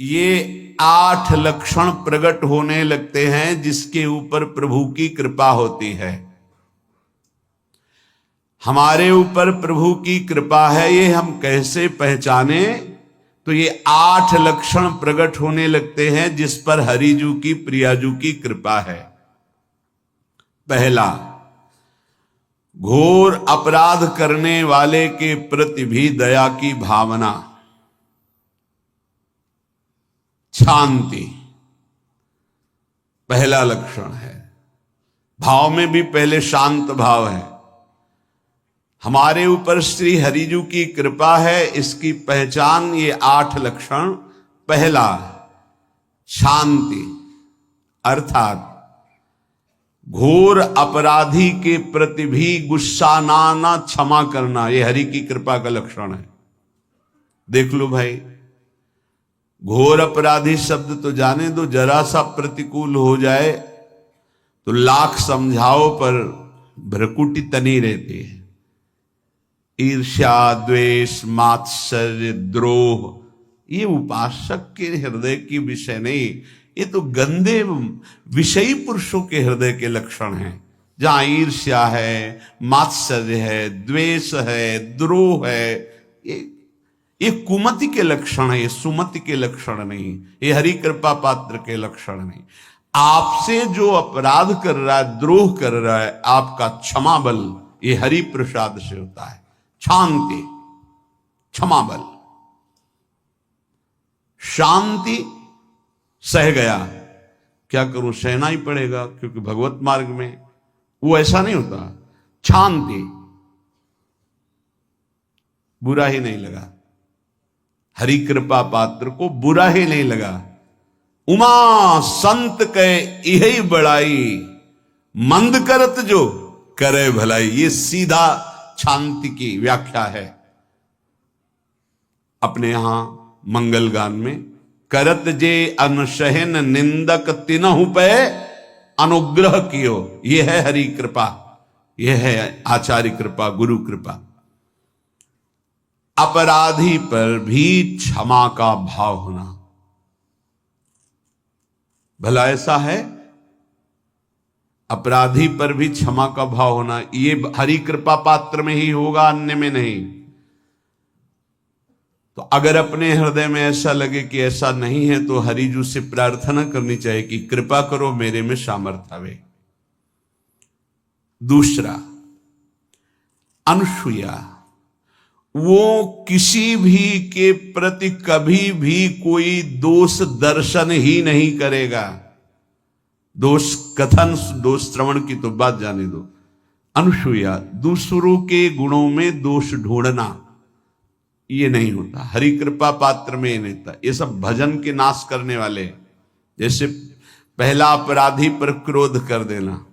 ये 8 लक्षण प्रकट होने लगते हैं जिसके ऊपर प्रभु की कृपा होती है। हमारे ऊपर प्रभु की कृपा है, ये हम कैसे पहचाने? तो ये 8 लक्षण प्रकट होने लगते हैं जिस पर हरिजू की प्रियाजू की कृपा है। पहला, घोर अपराध करने वाले के प्रति भी दया की भावना, शांति पहला लक्षण है। भाव में भी पहले शांत भाव है। हमारे ऊपर श्री हरिजू की कृपा है, इसकी पहचान ये 8 लक्षण। पहला, शांति, अर्थात घोर अपराधी के प्रति भी गुस्सा ना क्षमा करना, ये हरि की कृपा का लक्षण है। देख लो भाई, घोर अपराधी शब्द तो जाने दो, जरा सा प्रतिकूल हो जाए तो लाख समझाओ पर भ्रकुटी तनी रहती है। ईर्ष्या, द्वेष, मात्सर्य, द्रोह, ये उपासक के हृदय की विषय नहीं, ये तो गंदे विषयी पुरुषों के हृदय के लक्षण हैं। जहां ईर्ष्या है, मात्सर्य है, द्वेष है, द्रोह है, ये कुमति के लक्षण है, ये सुमति के लक्षण नहीं, ये हरि कृपा पात्र के लक्षण नहीं। आपसे जो अपराध कर रहा है, द्रोह कर रहा है, आपका क्षमा बल ये हरि प्रसाद से होता है। शांति, क्षमा बल, शांति, सह गया, क्या करूं, सहना ही पड़ेगा क्योंकि भगवत मार्ग में वो ऐसा नहीं होता। शांति, बुरा ही नहीं लगा, हरि कृपा पात्र को बुरा ही नहीं लगा। उमा संत के यही बड़ाई, मंद करत जो करे भलाई, ये सीधा शांति की व्याख्या है। अपने यहां मंगल गान में, करत जे अनसहन निंदक तिनहु पे अनुग्रह कियो, यह है हरि कृपा, यह है आचार्य कृपा, गुरु कृपा। अपराधी पर भी क्षमा का भाव होना, भला ऐसा है? अपराधी पर भी क्षमा का भाव होना, ये हरि कृपा पात्र में ही होगा, अन्य में नहीं। तो अगर अपने हृदय में ऐसा लगे कि ऐसा नहीं है तो हरिजू से प्रार्थना करनी चाहिए कि कृपा करो, मेरे में सामर्थ्य आवे। दूसरा, अनुसूया, वो किसी भी के प्रति कभी भी कोई दोष दर्शन ही नहीं करेगा। दोष कथन, दोष श्रवण की तो बात जाने दो। अनुसूया, दूसरों के गुणों में दोष ढूंढना, ये नहीं होता। हरि कृपा पात्र में ये नहीं होता। ये सब भजन के नाश करने वाले, जैसे पहला अपराधी पर क्रोध कर देना,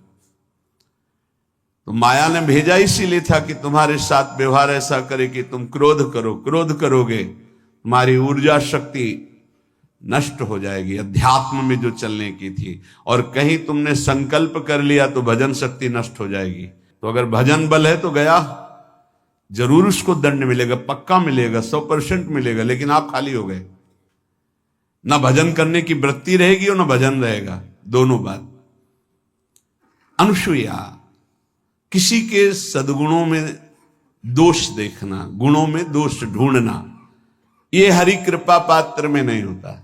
तो माया ने भेजा इसीलिए था कि तुम्हारे साथ व्यवहार ऐसा करे कि तुम क्रोध करो, क्रोध करोगे तुम्हारी ऊर्जा शक्ति नष्ट हो जाएगी, अध्यात्म में जो चलने की थी, और कहीं तुमने संकल्प कर लिया तो भजन शक्ति नष्ट हो जाएगी। तो अगर भजन बल है तो गया, जरूर उसको दंड मिलेगा, पक्का मिलेगा, 100% मिलेगा, लेकिन आप खाली हो गए। ना भजन करने की वृत्ति रहेगी और ना भजन रहेगा, दोनों बात। अनुसूया, किसी के सद्गुणों में दोष देखना, गुणों में दोष ढूंढना, ये हरि कृपा पात्र में नहीं होता।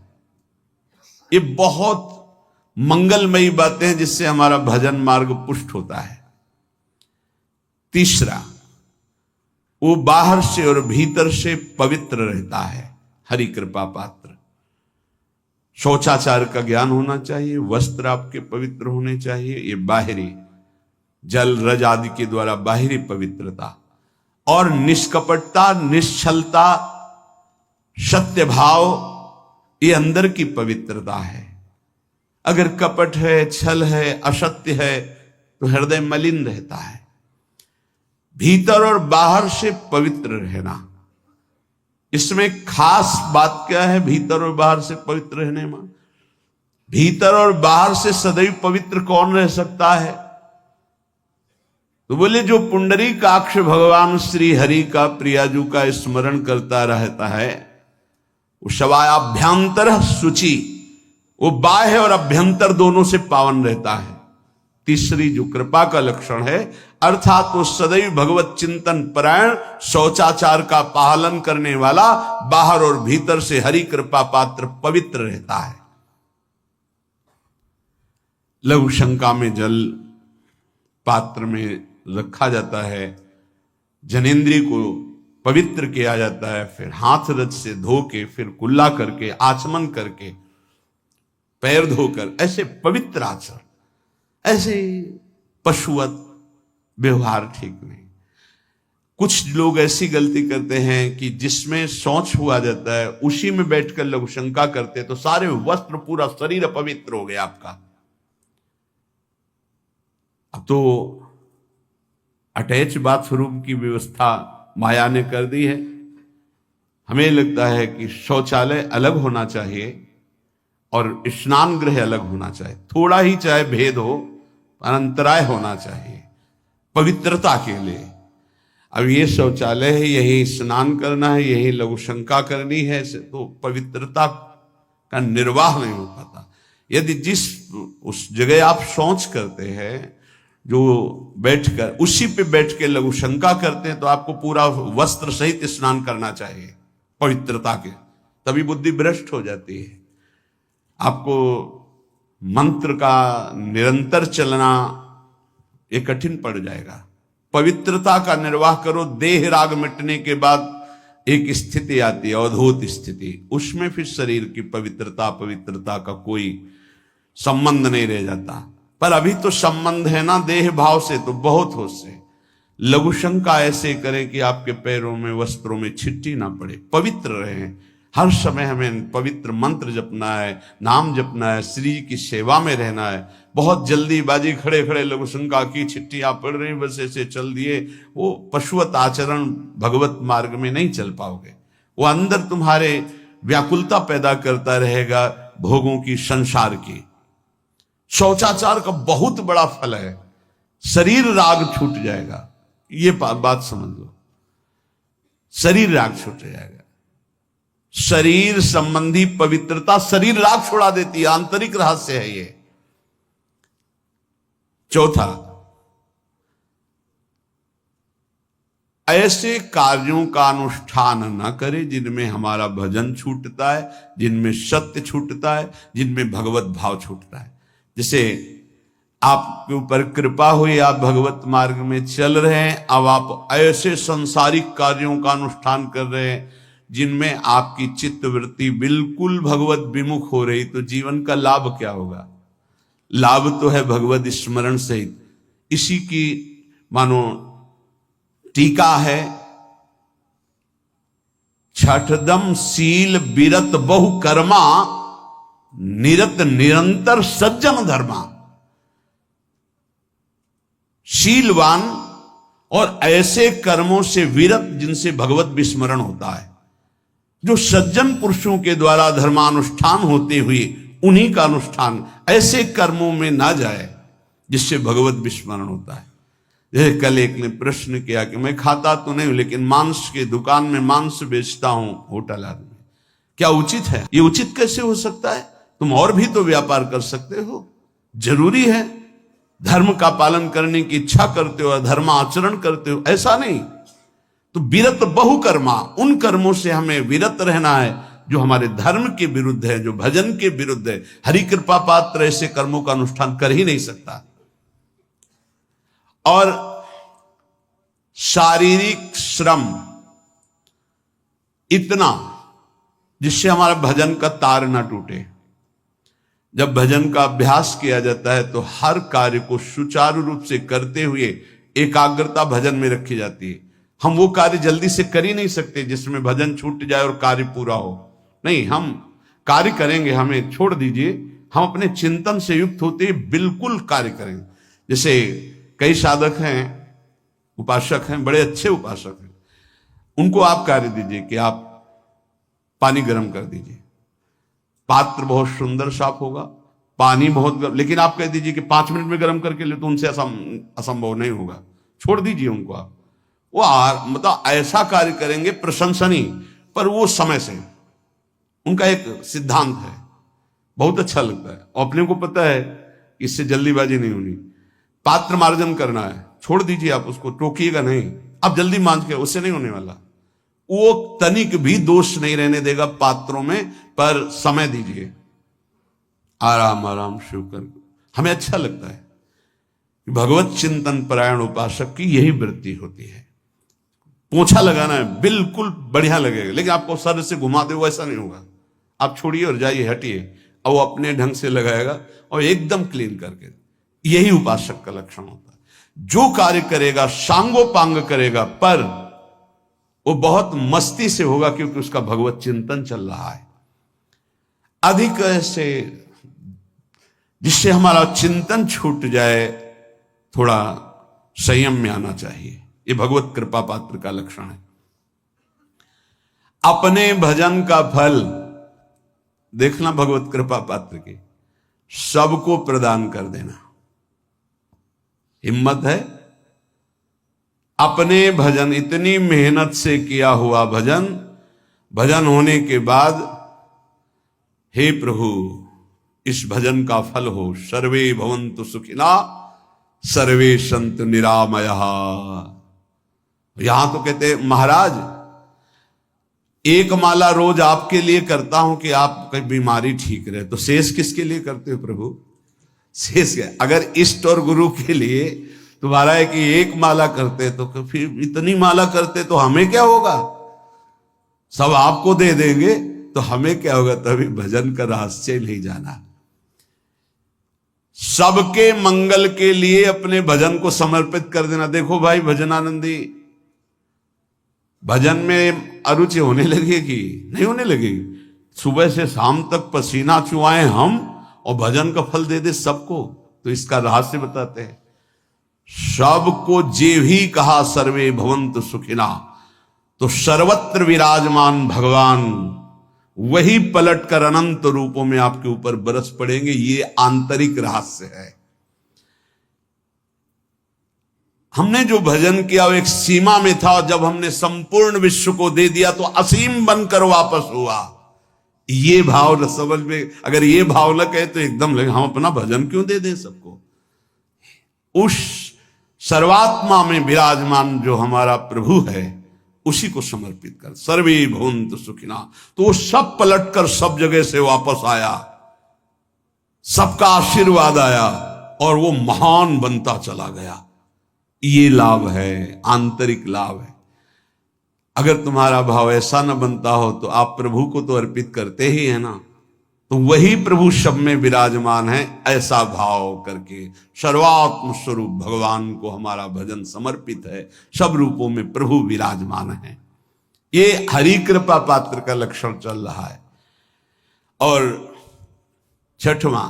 ये बहुत मंगलमयी बातें हैं जिससे हमारा भजन मार्ग पुष्ट होता है। तीसरा, वो बाहर से और भीतर से पवित्र रहता है, हरि कृपा पात्र। शौचाचार का ज्ञान होना चाहिए, वस्त्र आपके पवित्र होने चाहिए, ये बाहरी जल रज आदि के द्वारा बाहरी पवित्रता, और निष्कपटता, निश्चलता, सत्य भाव, ये अंदर की पवित्रता है। अगर कपट है, छल है, असत्य है तो हृदय मलिन रहता है। भीतर और बाहर से पवित्र रहना, इसमें खास बात क्या है? भीतर और बाहर से पवित्र रहने में, भीतर और बाहर से सदैव पवित्र कौन रह सकता है? तो बोले जो पुंडरीकाक्ष भगवान श्री हरि का, प्रियाजू का स्मरण करता रहता है, शवायाभ्यंतर शुचि, वो बाह्य और अभ्यंतर दोनों से पावन रहता है। तीसरी जो कृपा का लक्षण है, अर्थात वो सदैव भगवत चिंतन परायण, शौचाचार का पालन करने वाला, बाहर और भीतर से हरि कृपा पात्र पवित्र रहता है। लघु शंका में जल पात्र में रखा जाता है, जनेंद्रिय को पवित्र किया जाता है, फिर हाथ रज से धो के, फिर कुल्ला करके, आचमन करके, पैर धोकर, ऐसे पवित्र आचरण, ऐसे पशुवत व्यवहार ठीक नहीं। कुछ लोग ऐसी गलती करते हैं कि जिसमें शौच हुआ जाता है उसी में बैठकर लघु शंका करते, तो सारे वस्त्र, पूरा शरीर अपवित्र हो गया आपका। अब तो अटैच बाथरूम की व्यवस्था माया ने कर दी है। हमें लगता है कि शौचालय अलग होना चाहिए और स्नान गृह अलग होना चाहिए, थोड़ा ही चाहे भेद हो, अंतराय होना चाहिए पवित्रता के लिए। अब ये शौचालय है, यही स्नान करना है, यही लघु शंका करनी है, तो पवित्रता का निर्वाह नहीं हो पाता। यदि जिस उस जगह आप शौच करते हैं, जो बैठकर उसी पे बैठ के लघु शंका करते हैं, तो आपको पूरा वस्त्र सहित स्नान करना चाहिए पवित्रता के, तभी बुद्धि भ्रष्ट हो जाती है। आपको मंत्र का निरंतर चलना ये कठिन पड़ जाएगा। पवित्रता का निर्वाह करो, देह राग मिटने के बाद एक स्थिति आती है, अवधूत स्थिति, उसमें फिर शरीर की पवित्रता का कोई संबंध नहीं रह जाता। पर अभी तो संबंध है ना देह भाव से, तो बहुत होश से लघु शंका ऐसे करें कि आपके पैरों में, वस्त्रों में छिट्टी ना पड़े, पवित्र रहें। हर समय हमें पवित्र मंत्र जपना है, नाम जपना है, श्री की सेवा में रहना है। बहुत जल्दीबाजी खड़े खड़े लघु शंका की, छिट्टियां पड़ रही, बस ऐसे चल दिए, वो पशुवत आचरण भगवत मार्ग में नहीं चल पाओगे। वो अंदर तुम्हारे व्याकुलता पैदा करता रहेगा, भोगों की, संसार की। शौचाचार का बहुत बड़ा फल है, शरीर राग छूट जाएगा, ये बात समझ लो, शरीर राग छूट जाएगा। शरीर संबंधी पवित्रता शरीर राग छुड़ा देती है, आंतरिक रहस्य है ये। चौथा, ऐसे कार्यों का अनुष्ठान न करे जिनमें हमारा भजन छूटता है, जिनमें सत्य छूटता है, जिनमें भगवत भाव छूटता है। जैसे आपके ऊपर कृपा हुई, आप भगवत मार्ग में चल रहे हैं, अब आप ऐसे संसारिक कार्यों का अनुष्ठान कर रहे हैं जिनमें आपकी चित्तवृत्ति बिल्कुल भगवत विमुख हो रही, तो जीवन का लाभ क्या होगा? लाभ तो है भगवत स्मरण सहित। इसी की मानो टीका है, छठदम शील बिरत बहु कर्मा, निरत निरंतर सज्जन धर्मा। शीलवान और ऐसे कर्मों से विरत जिनसे भगवत विस्मरण होता है, जो सज्जन पुरुषों के द्वारा धर्मानुष्ठान होते हुए उन्हीं का अनुष्ठान, ऐसे कर्मों में ना जाए जिससे भगवत विस्मरण होता है। जैसे कल एक ने प्रश्न किया कि मैं खाता तो नहीं हूं, लेकिन मांस के दुकान में मांस बेचता हूं, होटल आदमी, क्या उचित है? ये उचित कैसे हो सकता है? तुम और भी तो व्यापार कर सकते हो। जरूरी है धर्म का पालन करने की इच्छा करते हो, धर्म आचरण करते हो, ऐसा नहीं। तो विरत बहु कर्मा, उन कर्मों से हमें विरत रहना है जो हमारे धर्म के विरुद्ध है, जो भजन के विरुद्ध है। हरि कृपा पात्र ऐसे कर्मों का अनुष्ठान कर ही नहीं सकता। और शारीरिक श्रम इतना जिससे हमारा भजन का तार ना टूटे। जब भजन का अभ्यास किया जाता है तो हर कार्य को सुचारू रूप से करते हुए एकाग्रता भजन में रखी जाती है। हम वो कार्य जल्दी से कर ही नहीं सकते जिसमें भजन छूट जाए और कार्य पूरा हो। नहीं, हम कार्य करेंगे, हमें छोड़ दीजिए, हम अपने चिंतन से युक्त होते ही बिल्कुल कार्य करेंगे। जैसे कई साधक हैं, उपासक हैं, बड़े अच्छे उपासक हैं, उनको आप कार्य दीजिए कि आप पानी गर्म कर दीजिए, पात्र बहुत सुंदर साफ होगा, पानी बहुत गर्म, लेकिन आप कह दीजिए कि 5 मिनट में गर्म करके ले, तो उनसे असंभव नहीं होगा, छोड़ दीजिए उनको। आप वो मतलब ऐसा कार्य करेंगे प्रशंसनीय, पर वो समय से उनका एक सिद्धांत है, बहुत अच्छा लगता है। और अपने को पता है इससे जल्दीबाजी नहीं होनी, पात्र मार्जन करना है, छोड़ दीजिए, आप उसको टोकिएगा नहीं, आप जल्दी मांझ के, उससे नहीं होने वाला। वो तनिक भी दोष नहीं रहने देगा पात्रों में, पर समय दीजिए, आराम आराम शिव कर। हमें अच्छा लगता है कि भगवत चिंतन परायण उपासक की यही वृत्ति होती है। पोछा लगाना है, बिल्कुल बढ़िया लगेगा, लेकिन आपको सर से घुमा दे वैसा नहीं होगा। आप छोड़िए और जाइए, हटिए, और वो अपने ढंग से लगाएगा और एकदम क्लीन करके। यही उपासक का लक्षण होता है। जो कार्य करेगा सांगोपांग करेगा, पर वो बहुत मस्ती से होगा, क्योंकि उसका भगवत चिंतन चल रहा है। अधिक ऐसे जिससे हमारा चिंतन छूट जाए, थोड़ा संयम में आना चाहिए। ये भगवत कृपा पात्र का लक्षण है। अपने भजन का फल देखना भगवत कृपा पात्र की, सबको प्रदान कर देना। हिम्मत है? अपने भजन, इतनी मेहनत से किया हुआ भजन, भजन होने के बाद, हे प्रभु इस भजन का फल हो, सर्वे भवन्तु सुखिना सर्वे सन्तु निरामयः। यहां तो कहते महाराज, एक माला रोज आपके लिए करता हूं कि आपकी बीमारी ठीक रहे, तो शेष किसके लिए करते हो प्रभु? शेष क्या? अगर इष्ट और गुरु के लिए तुम्हारा है कि एक माला करते, तो फिर इतनी माला करते तो हमें क्या होगा? सब आपको दे देंगे तो हमें क्या होगा? तभी भजन का रहस्य नहीं जाना। सबके मंगल के लिए अपने भजन को समर्पित कर देना। देखो भाई भजनानंदी, भजन में अरुचि होने लगेगी? नहीं होने लगेगी। सुबह से शाम तक पसीना चुआए हम और भजन का फल दे दे सबको, तो इसका रहस्य बताते हैं। सबको जे भी कहा सर्वे भवन्तु सुखिना, तो सर्वत्र विराजमान भगवान वही पलटकर अनंत रूपों में आपके ऊपर बरस पड़ेंगे। ये आंतरिक रहस्य है। हमने जो भजन किया वो एक सीमा में था, जब हमने संपूर्ण विश्व को दे दिया तो असीम बनकर वापस हुआ। ये भाव न समझ में, अगर ये भाव न कहे तो एकदम लगे हम अपना भजन क्यों दे दें सबको। उस सर्वात्मा में विराजमान जो हमारा प्रभु है, उसी को समर्पित कर। सर्वे भवन्तु सुखिना, तो वो सब पलटकर सब जगह से वापस आया, सबका आशीर्वाद आया और वो महान बनता चला गया। ये लाभ है, आंतरिक लाभ है। अगर तुम्हारा भाव ऐसा न बनता हो तो आप प्रभु को तो अर्पित करते ही है ना, तो वही प्रभु सब में विराजमान है। ऐसा भाव करके सर्वात्म स्वरूप भगवान को हमारा भजन समर्पित है। सब रूपों में प्रभु विराजमान है। ये हरि कृपा पात्र का लक्षण चल रहा है। और छठवां,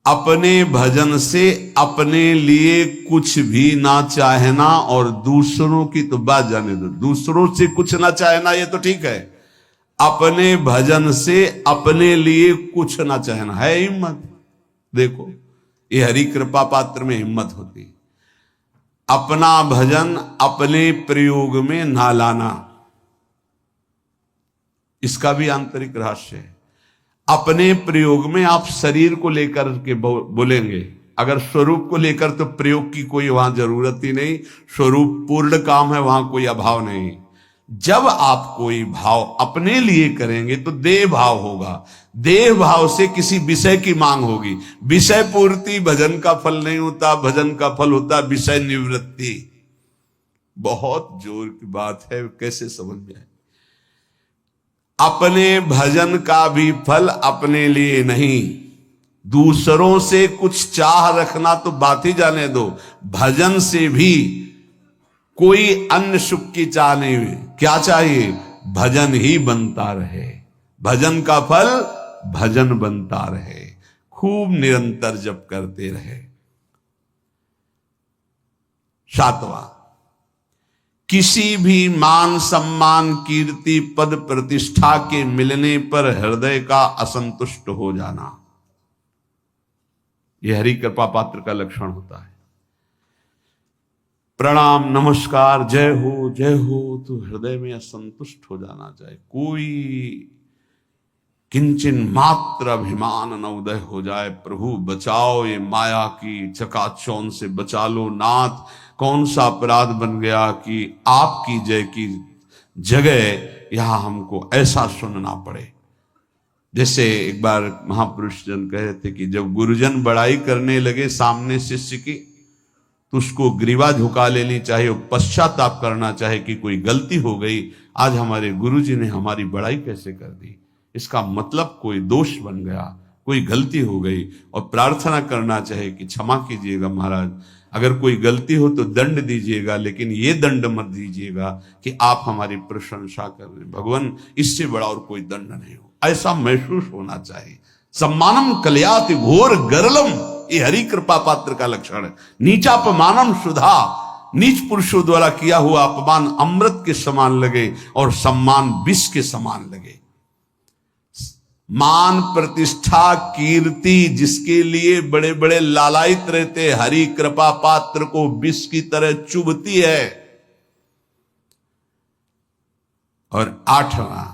अपने भजन से अपने लिए कुछ भी ना चाहना, और दूसरों की तो बात जाने दो, दूसरों से कुछ ना चाहना ये तो ठीक है। अपने भजन से अपने लिए कुछ ना चाहना है हिम्मत। देखो ये हरि कृपा पात्र में हिम्मत होती है। अपना भजन अपने प्रयोग में ना लाना, इसका भी आंतरिक रहस्य है। अपने प्रयोग में आप शरीर को लेकर के बोलेंगे, अगर स्वरूप को लेकर तो प्रयोग की कोई वहां जरूरत ही नहीं। स्वरूप पूर्ण काम है, वहां कोई अभाव नहीं। जब आप कोई भाव अपने लिए करेंगे तो देह भाव होगा। देह भाव से किसी विषय की मांग होगी। विषय पूर्ति भजन का फल नहीं होता, भजन का फल होता विषय निवृत्ति। बहुत जोर की बात है, कैसे समझ में आए? अपने भजन का भी फल अपने लिए नहीं, दूसरों से कुछ चाह रखना तो बात ही जाने दो। भजन से भी कोई अन्य सुख की चाह नहीं हुई। क्या चाहिए? भजन ही बनता रहे, भजन का फल भजन बनता रहे, खूब निरंतर जप करते रहे। सातवां, किसी भी मान सम्मान कीर्ति पद प्रतिष्ठा के मिलने पर हृदय का असंतुष्ट हो जाना, यह हरि कृपा पात्र का लक्षण होता है। प्रणाम नमस्कार जय हो तो हृदय में असंतुष्ट हो जाना चाहिए। कोई किंचन मात्र अभिमान न उदय हो जाए। प्रभु बचाओ, ये माया की चकाचौंध से बचा लो नाथ। कौन सा अपराध बन गया कि आपकी जय की जगह यहां हमको ऐसा सुनना पड़े। जैसे एक बार महापुरुष जन कह रहे थे कि जब गुरुजन बड़ाई करने लगे सामने शिष्य की, तो उसको ग्रीवा झुका लेनी चाहिए, पश्चाताप करना चाहे कि कोई गलती हो गई, आज हमारे गुरुजी ने हमारी बड़ाई कैसे कर दी। इसका मतलब कोई दोष बन गया, कोई गलती हो गई, और प्रार्थना करना चाहे कि क्षमा कीजिएगा महाराज, अगर कोई गलती हो तो दंड दीजिएगा, लेकिन ये दंड मत दीजिएगा कि आप हमारी प्रशंसा कर रहे। भगवान, इससे बड़ा और कोई दंड नहीं हो, ऐसा महसूस होना चाहिए। सम्मानम कल्याति घोर गरलम, ये हरि कृपा पात्र का लक्षण है। नीचापमानम सुधा, नीच पुरुषों द्वारा किया हुआ अपमान अमृत के समान लगे और सम्मान विष के समान लगे। मान प्रतिष्ठा कीर्ति जिसके लिए बड़े बड़े लालायित रहते, हरि कृपा पात्र को विष की तरह चुभती है। और 8वां,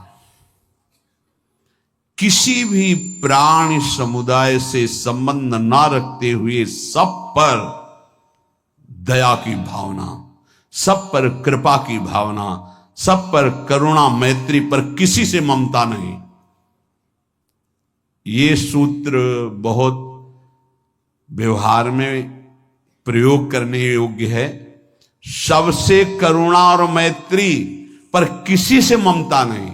किसी भी प्राणी समुदाय से संबंध ना रखते हुए सब पर दया की भावना, सब पर कृपा की भावना, सब पर करुणा मैत्री, पर किसी से ममता नहीं। ये सूत्र बहुत व्यवहार में प्रयोग करने योग्य है। सबसे करुणा और मैत्री, पर किसी से ममता नहीं।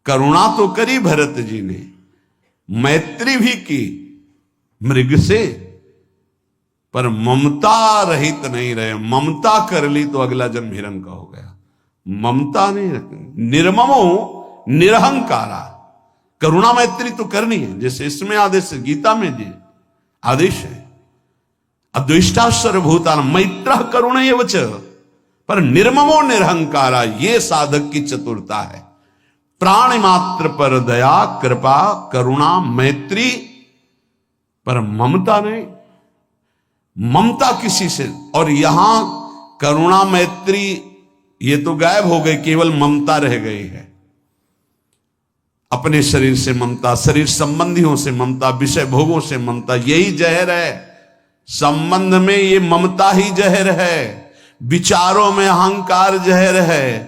करुणा तो करी भरत जी ने, मैत्री भी की मृग से, पर ममता रहित नहीं रहे। ममता कर ली तो अगला जन्म हिरण का हो गया। ममता नहीं रखनी। निर्ममो निरहंकारा, करुणा मैत्री तो करनी है, जैसे इसमें आदेश है, गीता में जी आदेश है, अद्वेष्टा सर्वभूतान मैत्र करुणे वच, पर निर्ममो निरहंकारा, ये साधक की चतुरता है। प्राणी मात्र पर दया कृपा करुणा मैत्री, पर ममता नहीं। ममता किसी से, और यहां करुणा मैत्री ये तो गायब हो गई, केवल ममता रह गई है। अपने शरीर से ममता, शरीर संबंधियों से ममता, विषय भोगों से ममता, यही जहर है। संबंध में ये ममता ही जहर है, विचारों में अहंकार जहर है,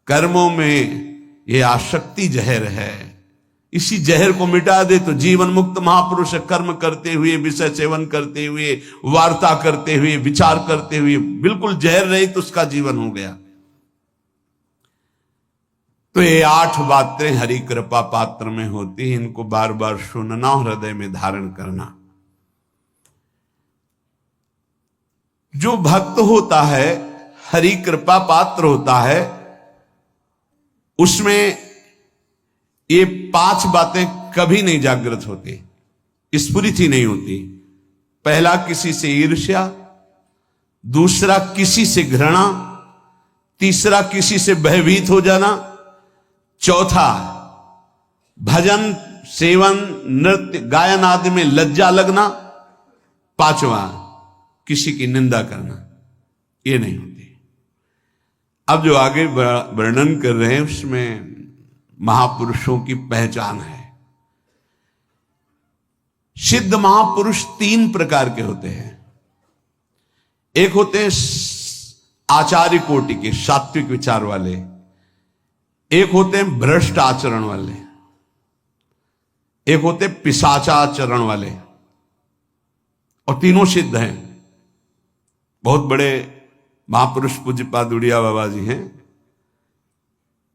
कर्मों में ये आसक्ति जहर है। इसी जहर को मिटा दे तो जीवन मुक्त महापुरुष कर्म करते हुए, विषय सेवन करते हुए, वार्ता करते हुए, विचार करते हुए, बिल्कुल जहर रहित उसका जीवन हो गया। तो ये 8 बातें हरि कृपा पात्र में होती हैं, इनको बार बार सुनना, हृदय में धारण करना। जो भक्त होता है, हरि कृपा पात्र होता है, उसमें ये 5 बातें कभी नहीं जागृत होती, स्फुरित ही नहीं होती। पहला, किसी से ईर्ष्या, दूसरा किसी से घृणा, तीसरा किसी से भयभीत हो जाना, चौथा भजन सेवन नृत्य गायन आदि में लज्जा लगना, 5वां किसी की निंदा करना, ये नहीं होती। अब जो आगे वर्णन कर रहे हैं उसमें महापुरुषों की पहचान है। सिद्ध महापुरुष 3 प्रकार के होते हैं। एक होते हैं आचार्य कोटि के, सात्विक विचार वाले, एक होते हैं भ्रष्ट आचरण वाले, एक होते पिशाचाचरण वाले, और तीनों सिद्ध हैं। बहुत बड़े महापुरुष पूज्यपाद उड़िया बाबा जी हैं,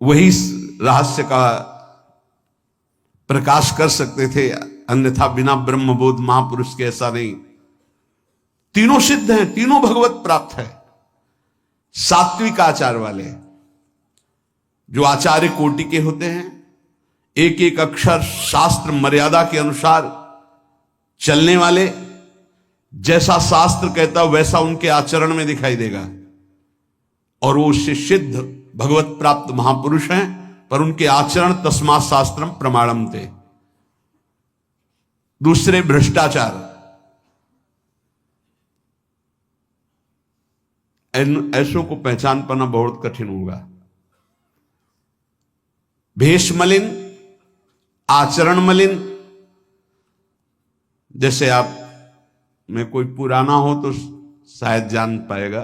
वही रहस्य का प्रकाश कर सकते थे, अन्यथा बिना ब्रह्मबोध महापुरुष के ऐसा नहीं। तीनों सिद्ध हैं, तीनों भगवत प्राप्त है। सात्विक आचार वाले, जो आचार्य कोटि के होते हैं, एक एक अक्षर शास्त्र मर्यादा के अनुसार चलने वाले, जैसा शास्त्र कहता वैसा उनके आचरण में दिखाई देगा, और वो उससे सिद्ध भगवत प्राप्त महापुरुष हैं, पर उनके आचरण तस्मात् शास्त्रम प्रमाणम थे। दूसरे भ्रष्टाचार, ऐसों को पहचान पाना बहुत कठिन होगा। भेष मलिन, आचरण मलिन। जैसे आप में कोई पुराना हो तो शायद जान पाएगा,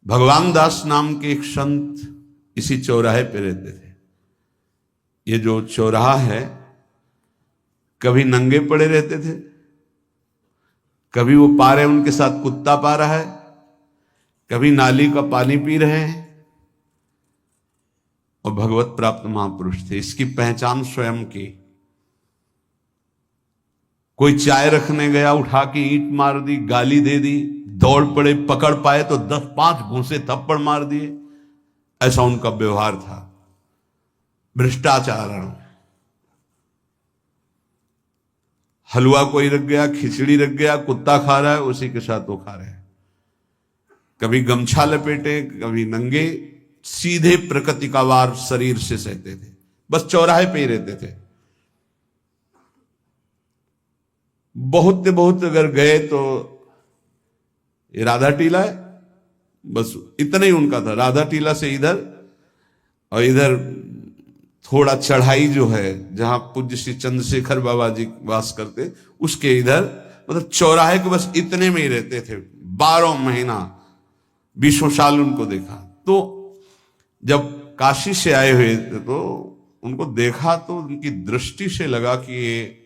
भगवान दास नाम के एक संत इसी चौराहे पे रहते थे। ये जो चौराहा है, कभी नंगे पड़े रहते थे, कभी वो पा रहे उनके साथ कुत्ता पा रहा है, कभी नाली का पानी पी रहे हैं, और भगवत प्राप्त महापुरुष थे। इसकी पहचान स्वयं की। कोई चाय रखने गया, उठा के ईंट मार दी, गाली दे दी, दौड़ पड़े, पकड़ पाए तो 10-5 घूंसे थप्पड़ मार दिए। ऐसा उनका व्यवहार था। भ्रष्टाचार। हलवा कोई रख गया, खिचड़ी रख गया, कुत्ता खा रहा है, उसी के साथ वो खा रहे हैं। कभी गमछा लपेटे, कभी नंगे, सीधे प्रकृति का वार शरीर से सहते थे। बस चौराहे पे ही रहते थे। बहुत अगर गए तो ये राधा टीला है, बस इतना ही उनका था। राधा टीला से इधर, और इधर थोड़ा चढ़ाई जो है जहां पूज्य श्री चंद्रशेखर बाबा जी वास करते, उसके इधर, मतलब चौराहे के बस इतने में ही रहते थे। 12 महीना, 20 साल उनको देखा। तो जब काशी से आए हुए थे तो उनको देखा तो उनकी दृष्टि से लगा कि ये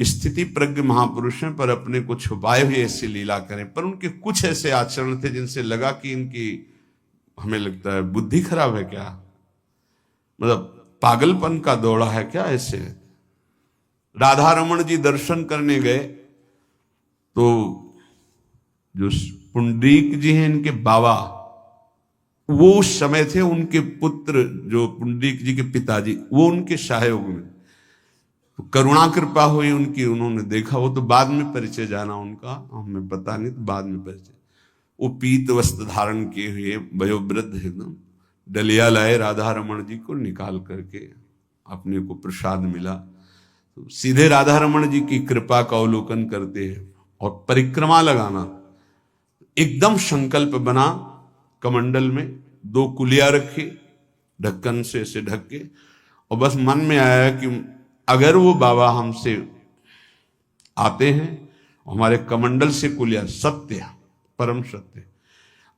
स्थिति प्रज्ञ महापुरुष हैं, पर अपने को छुपाए हुए ऐसी लीला करें। पर उनके कुछ ऐसे आचरण थे जिनसे लगा कि इनकी, हमें लगता है, बुद्धि खराब है क्या, मतलब पागलपन का दौड़ा है क्या ऐसे। राधा रमन जी दर्शन करने गए तो जो पुंडरीक जी हैं इनके बाबा, वो उस समय थे, उनके पुत्र जो पुंडरीक जी के पिताजी, वो उनके सहयोग में। तो करुणा कृपा हुई उनकी, उन्होंने देखा। वो तो बाद में परिचय जाना उनका, हमें पता नहीं, तो बाद में परिचय। वो पीत वस्त्र धारण किए हुए वयोवृद्ध एकदम डलिया लाए, राधा रमन जी को निकाल करके अपने को प्रसाद मिला। तो सीधे राधा रमन जी की कृपा का अवलोकन करते हैं और परिक्रमा लगाना। एकदम संकल्प बना, कमंडल में 2 कुलिया रखी, ढक्कन से ऐसे ढक के, और बस मन में आया कि अगर वो बाबा हमसे आते हैं, हमारे कमंडल से कुलिया, सत्य, परम सत्य,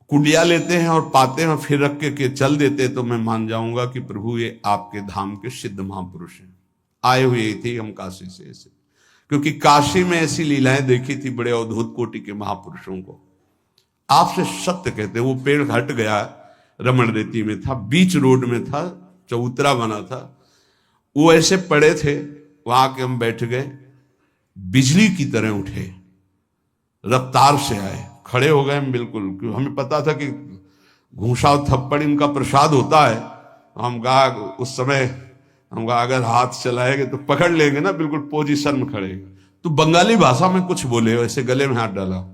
कुलिया लेते हैं और पाते हैं, फिर रख के चल देते, तो मैं मान जाऊंगा कि प्रभु ये आपके धाम के सिद्ध महापुरुष हैं, आए हुए थे हम काशी से ऐसे। क्योंकि काशी में ऐसी लीलाएं देखी थी बड़े अवधूत कोटि के महापुरुषों को। आपसे सत्य कहते, वो पेड़ हट गया, रमण रेती में था, बीच रोड में था, चबूतरा बना था, वो ऐसे पड़े थे, वहां के हम बैठ गए, बिजली की तरह उठे, रफ्तार से आए, खड़े हो गए हम बिल्कुल, क्योंकि हमें पता था कि घूंसा और थप्पड़ इनका प्रसाद होता है। हम कहा उस समय, हम कहा अगर हाथ चलाएंगे तो पकड़ लेंगे ना, बिल्कुल पोजीशन में खड़े। तो बंगाली भाषा में कुछ बोले, वैसे गले में हाथ डाला,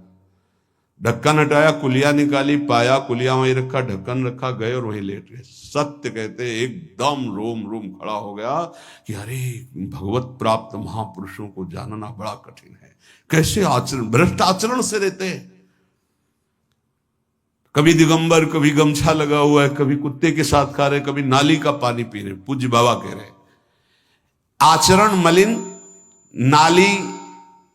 ढक्कन हटाया, कुलिया निकाली, पाया, कुलिया वहीं रखा, ढक्कन रखा, गए और वहीं लेट गए। सत्य कहते एकदम रोम रोम खड़ा हो गया कि अरे भगवत प्राप्त महापुरुषों को जानना बड़ा कठिन है, कैसे आचरण, भ्रष्ट आचरण से रहते हैं। कभी दिगंबर, कभी गमछा लगा हुआ है, कभी कुत्ते के साथ खा रहे, कभी नाली का पानी पी रहे। पूज्य बाबा कह रहे आचरण मलिन, नाली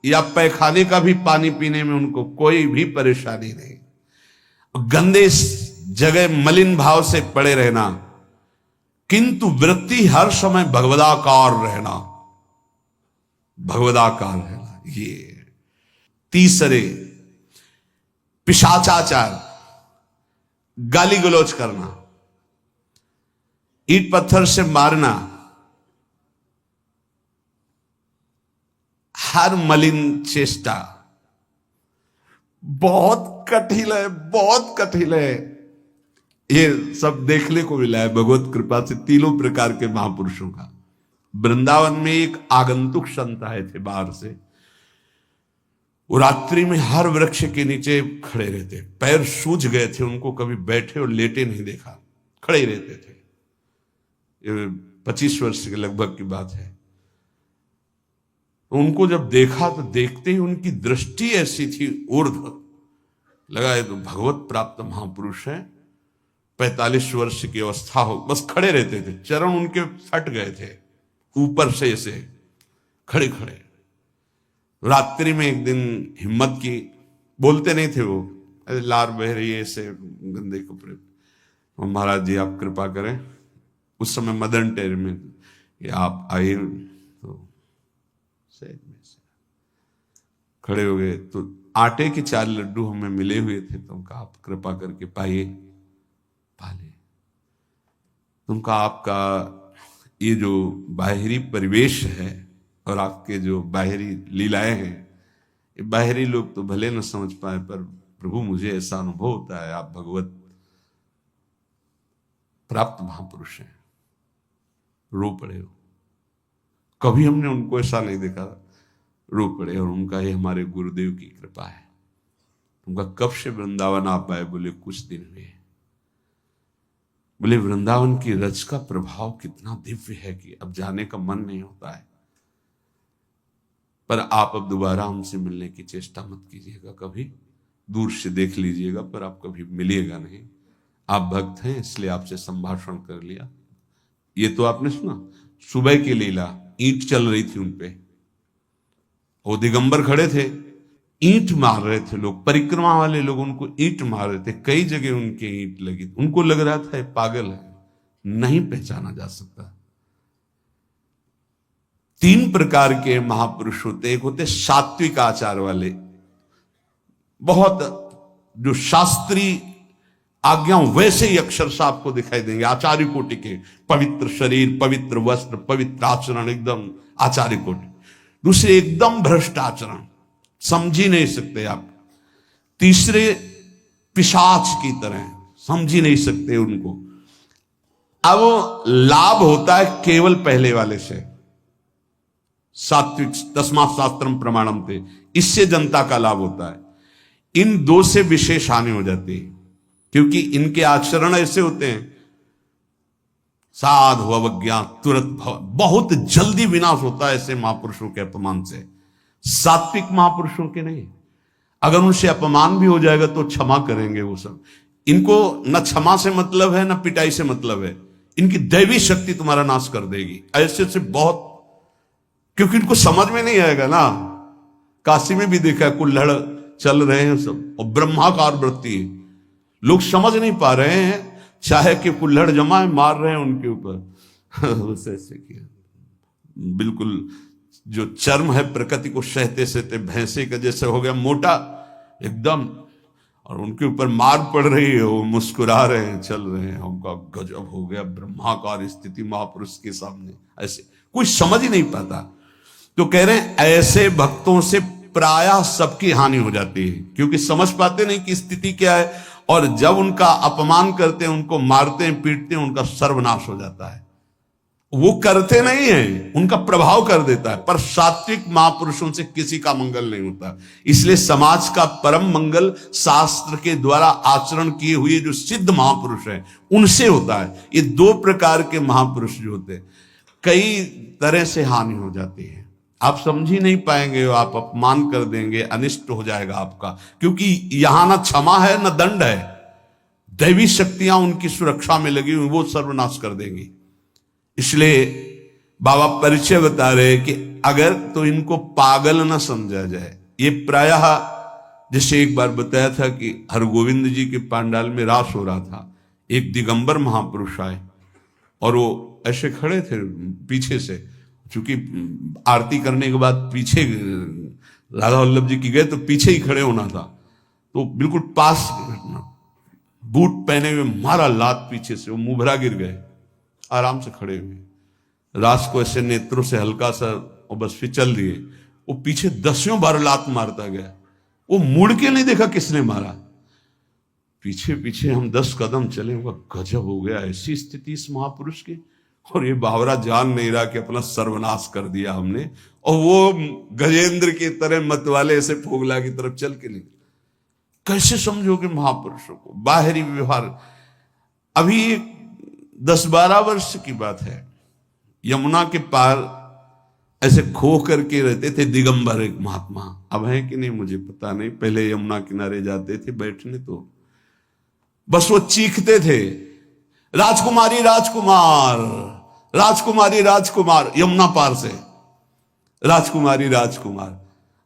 या पैखाने का भी पानी पीने में उनको कोई भी परेशानी नहीं। गंदे जगह मलिन भाव से पड़े रहना, किंतु वृत्ति हर समय भगवदाकार रहना, भगवदाकार रहना। ये तीसरे, पिशाचाचार, गाली गलौज करना, ईंट पत्थर से मारना, हर मलिन चेष्टा बहुत कठिन है, बहुत कठिन है। ये सब देखने को मिला है भगवत कृपा से तीनों प्रकार के महापुरुषों का। वृंदावन में एक आगंतुक संत आए थे बाहर से, वो रात्रि में हर वृक्ष के नीचे खड़े रहते, पैर सूज गए थे उनको, कभी बैठे और लेटे नहीं देखा, खड़े रहते थे। ये 25 वर्ष के लगभग की बात है। उनको जब देखा तो देखते ही उनकी दृष्टि ऐसी थी ऊर्ध्व लगा ये तो भगवत प्राप्त महापुरुष है। 45 वर्ष की अवस्था हो, बस खड़े रहते थे, चरण उनके फट गए थे ऊपर से ऐसे खड़े खड़े। रात्रि में एक दिन हिम्मत की, बोलते नहीं थे वो, अरे लार बह रही है ऐसे गंदे कपड़े, महाराज जी आप कृपा करें। उस समय मदन टेर में कि आप आए, तो सहज में से खड़े हो गए। तो आटे के 4 लड्डू हमें मिले हुए थे, तो उनका आप कृपा करके पाइए, पाले। तुमका आपका ये जो बाहरी परिवेश है और आपके जो बाहरी लीलाएं हैं, ये बाहरी लोग तो भले न समझ पाए, पर प्रभु मुझे ऐसा अनुभव होता है आप भगवत प्राप्त महापुरुष हैं। रो पड़े हो, कभी हमने उनको ऐसा नहीं देखा, रो पड़े। और उनका ये हमारे गुरुदेव की कृपा है। उनका कब से वृंदावन आप आए? बोले कुछ दिन हुए। बोले वृंदावन की रज का प्रभाव कितना दिव्य है कि अब जाने का मन नहीं होता है, पर आप अब दोबारा हमसे मिलने की चेष्टा मत कीजिएगा, कभी दूर से देख लीजिएगा, पर आप कभी मिलिएगा नहीं। आप भक्त हैं इसलिए आपसे संभाषण कर लिया। ये तो आपने सुना सुबह की लीला, ईंट चल रही थी उनपे, वो दिगंबर खड़े थे, ईंट मार रहे थे लोग, परिक्रमा वाले लोग उनको ईंट मार रहे थे, कई जगह उनके ईंट लगी। उनको लग रहा था पागल है, नहीं पहचाना जा सकता। 3 प्रकार के महापुरुष होते। एक होते सात्विक आचार वाले, बहुत जो शास्त्रीय आज्ञा वैसे ही अक्षर से आपको दिखाई देंगे, आचार्य कोटि के, पवित्र शरीर, पवित्र वस्त्र, पवित्र आचरण, एकदम आचार्य कोटि। दूसरे एकदम भ्रष्ट आचरण, समझ ही नहीं सकते आप। तीसरे पिशाच की तरह, समझ ही नहीं सकते उनको। अब लाभ होता है केवल पहले वाले से, सात्विक तस्मात् शास्त्रम प्रमाणम थे, इससे जनता का लाभ होता है। इन 2 से विशेष हानि हो जाती है, क्योंकि इनके आचरण ऐसे होते हैं, साधु अवज्ञा तुरंत बहुत जल्दी विनाश होता है ऐसे महापुरुषों के अपमान से। सात्विक महापुरुषों के नहीं, अगर उनसे अपमान भी हो जाएगा तो क्षमा करेंगे वो सब। इनको न क्षमा से मतलब है, न पिटाई से मतलब है, इनकी दैवी शक्ति तुम्हारा नाश कर देगी। ऐसे से बहुत, क्योंकि इनको समझ में नहीं आएगा ना। काशी में भी देखा, कुल्हड़ चल रहे हैं सब, और ब्रह्माकार वृत्ति है, लोग समझ नहीं पा रहे हैं, चाहे कि कुल्हड़ जमा है, मार रहे हैं उनके ऊपर। ऐसे किया, बिल्कुल जो चर्म है प्रकृति को सहते सहते भैंसे का जैसे हो गया मोटा एकदम, और उनके ऊपर मार पड़ रही है, वो मुस्कुरा रहे हैं, चल रहे हैं। उनका गजब हो गया, ब्रह्माकार स्थिति महापुरुष के सामने, ऐसे कोई समझ ही नहीं पाता। तो कह रहे हैं ऐसे भक्तों से प्रायः सबकी हानि हो जाती है, क्योंकि समझ पाते नहीं कि स्थिति क्या है, और जब उनका अपमान करते हैं, उनको मारते हैं, पीटते हैं, उनका सर्वनाश हो जाता है। वो करते नहीं है, उनका प्रभाव कर देता है, पर सात्विक महापुरुषों से किसी का मंगल नहीं होता। इसलिए समाज का परम मंगल शास्त्र के द्वारा आचरण किए हुए जो सिद्ध महापुरुष हैं उनसे होता है। ये 2 प्रकार के महापुरुष जो होते हैं, कई तरह से हानि हो जाती है, आप समझ ही नहीं पाएंगे, आप अपमान कर देंगे, अनिष्ट हो जाएगा आपका, क्योंकि यहां ना क्षमा है ना दंड है, दैवी शक्तियां उनकी सुरक्षा में लगी हुई, वो सर्वनाश कर देंगी। इसलिए बाबा परिचय बता रहे कि अगर तो इनको पागल ना समझा जाए। ये प्रायः जैसे एक बार बताया था कि हरगोविंद जी के पांडाल में रास हो रहा था, एक दिगंबर महापुरुष आए और वो ऐसे खड़े थे पीछे से, चूंकि आरती करने के बाद पीछे राधा वल्लभ जी की गए तो पीछे ही खड़े होना था, तो बिल्कुल पास बूट पहने हुए मारा लात पीछे से, वो मुभरा गिर गए, आराम से खड़े हुए, रास को ऐसे नेत्रों से हल्का सा और बस फिचल दिए। वो पीछे 10 बार लात मारता गया, वो मुड़ के नहीं देखा किसने मारा, पीछे पीछे हम 10 कदम चले। गजब हो गया, ऐसी स्थिति इस महापुरुष की। और ये बावरा जान नहीं रहा कि अपना सर्वनाश कर दिया हमने, और वो गजेंद्र की तरह मतवाले ऐसे फोगला की तरफ चल के निकले। कैसे समझोगे महापुरुषों को? बाहरी व्यवहार। अभी 10-12 वर्ष की बात है, यमुना के पार ऐसे खो करके रहते थे। दिगंबर एक महात्मा, अब है कि नहीं मुझे पता नहीं, पहले यमुना किनारे जाते थे बैठने, तो बस वो चीखते थे, राजकुमारी राजकुमार, राजकुमारी राजकुमार, यमुना पार से राजकुमारी राजकुमार।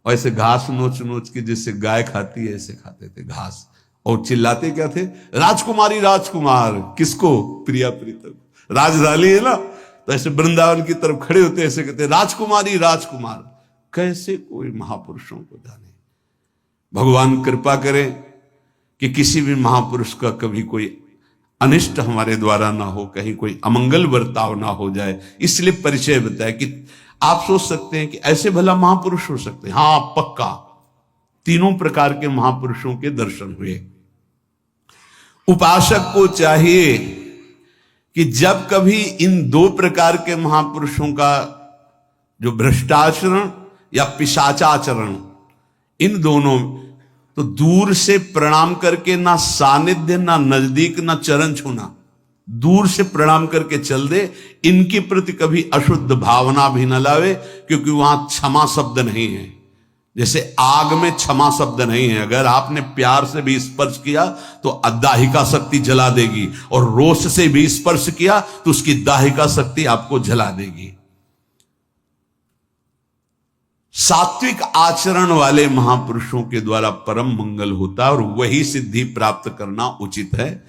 और ऐसे घास नोच नोच के जैसे गाय खाती है ऐसे खाते थे घास, और चिल्लाते क्या थे, राजकुमारी राजकुमार। किसको? प्रिया प्रीतम। राजधानी है ना, तो ऐसे वृंदावन की तरफ खड़े होते ऐसे कहते, राजकुमारी राजकुमार। कैसे कोई महापुरुषों को जाने। भगवान कृपा करें कि किसी भी महापुरुष का कभी कोई अनिष्ट हमारे द्वारा ना हो, कहीं कोई अमंगल बर्ताव ना हो जाए, इसलिए परिचय बताया। कि आप सोच सकते हैं कि ऐसे भला महापुरुष हो सकते हैं? हाँ पक्का, तीनों प्रकार के महापुरुषों के दर्शन हुए। उपासक को चाहिए कि जब कभी इन दो प्रकार के महापुरुषों का जो भ्रष्टाचरण या पिशाचाचरण, इन दोनों, तो दूर से प्रणाम करके, ना सानिध्य ना नजदीक ना चरण छूना, दूर से प्रणाम करके चल दे। इनके प्रति कभी अशुद्ध भावना भी न लावे, क्योंकि वहां क्षमा शब्द नहीं है। जैसे आग में क्षमा शब्द नहीं है, अगर आपने प्यार से भी स्पर्श किया तो दाहिका शक्ति जला देगी, और रोष से भी स्पर्श किया तो उसकी दाहिका शक्ति आपको जला देगी। सात्विक आचरण वाले महापुरुषों के द्वारा परम मंगल होता है, और वही सिद्धि प्राप्त करना उचित है।